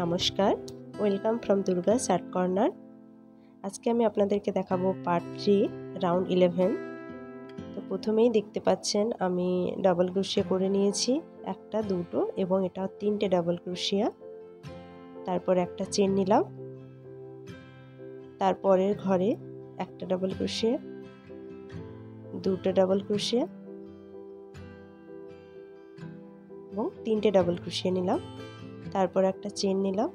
নমস্কার, welcome from Durga shirt corner. আজকে আমি আপনাদেরকে দেখাবো পার্ট 3 রাউন্ড 11। তো প্রথমেই দেখতে পাচ্ছেন আমি ডাবল ক্রোশিয়া করে নিয়েছি, একটা দুটো এবং এটা তিনটে ডাবল ক্রোশিয়া। তারপর একটা চেন নিলাম, তারপরের ঘরে একটা ডাবল ক্রোশিয়া, দুটো ডাবল ক্রোশিয়া এবং তিনটে ডাবল ক্রোশিয়া নিলাম। তারপর একটা চেন নিলাম।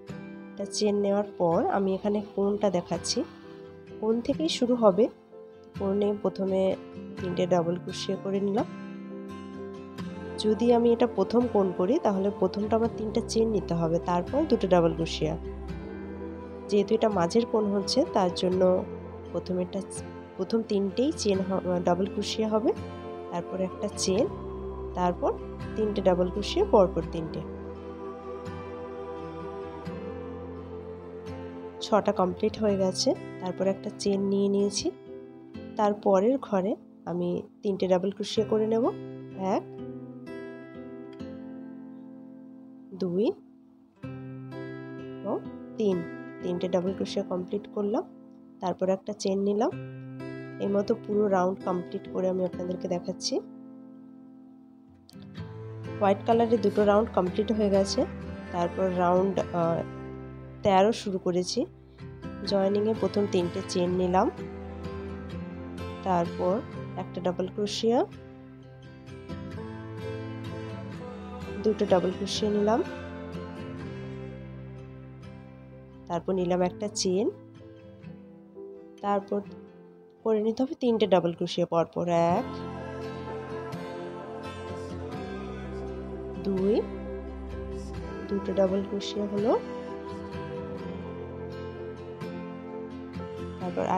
একটা চেন নেওয়ার পর আমি এখানে কোণটা দেখাচ্ছি, কোণ থেকেই শুরু হবে। কোণে প্রথমে তিনটে ডাবল ক্রোশিয়া করে নিলাম। যদি আমি এটা প্রথম কোণ করি তাহলে প্রথমটা আমার তিনটা চেন নিতে হবে, তারপর দুটো ডাবল ক্রোশিয়া। যেহেতু এটা মাঝের কোণ হচ্ছে তার জন্য প্রথম তিনটেই চেন ডাবল ক্রোশিয়া হবে, তারপর একটা চেন, তারপর তিনটে ডাবল ক্রোশিয়া, পরপর তিনটে। 6টা কমপ্লিট হয়ে গেছে। তারপর একটা চেন নিয়ে নিয়েছি। তারপরের ঘরে আমি তিনটে ডাবল ক্রোশিয়া করে নেব। 1 2 ও 3, তিনটে ডাবল ক্রোশিয়া কমপ্লিট করলাম। তারপর একটা চেন নিলাম। এই মতো পুরো রাউন্ড কমপ্লিট করে আমি আপনাদেরকে দেখাচ্ছি। হোয়াইট কালারের দুটো রাউন্ড কমপ্লিট হয়ে গেছে। তারপর রাউন্ড 13 শুরু করেছি। জয়েনিংয়ে প্রথম তিনটে চেন নিলাম, তারপর একটা ডাবল ক্রোশিয়া, দুটো ডাবল ক্রোশিয়া নিলাম, তারপর নিলাম একটা চেন, তারপর করে নিতে হবে তিনটে ডাবল ক্রোশিয়া পরপর। 1 2, দুটো ডাবল ক্রোশিয়া হলো, তারপর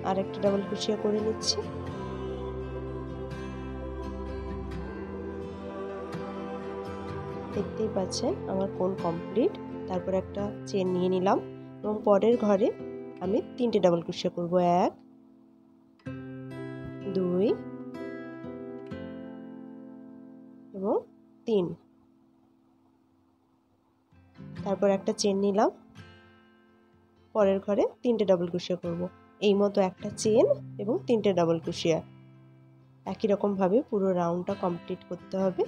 আরেকটা ডাবল ক্রোশিয়া করে নিচ্ছি। দেখতেই পাচ্ছেন আমার কোণ কমপ্লিট। তারপর একটা চেন নিয়ে নিলাম এবং পরের ঘরে আমি তিনটে ডাবল ক্রোশিয়া করব। 1 2 এবং 3। তারপর একটা চেন নিলাম, পরের ঘরে তিনটে ডাবল ক্রোশিয়া করব। এই মতো একটা চেন এবং তিনটে ডাবল ক্রোশিয়া। একই রকম ভাবে পুরো রাউন্ডটা কমপ্লিট করতে হবে।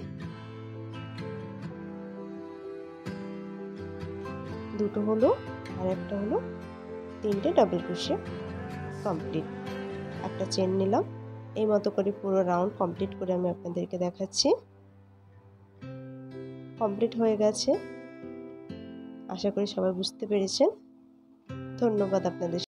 দুটো হলো আর একটা হলো, তিনটে ডাবল ক্রোশিয়া কমপ্লিট। একটা চেন নিলাম। এই মতো করে পুরো রাউন্ড কমপ্লিট করে আমি আপনাদেরকে দেখাচ্ছি। কমপ্লিট হয়ে গেছে। আশা করি সবাই বুঝতে পেরেছেন। ধন্যবাদ আপনাদের।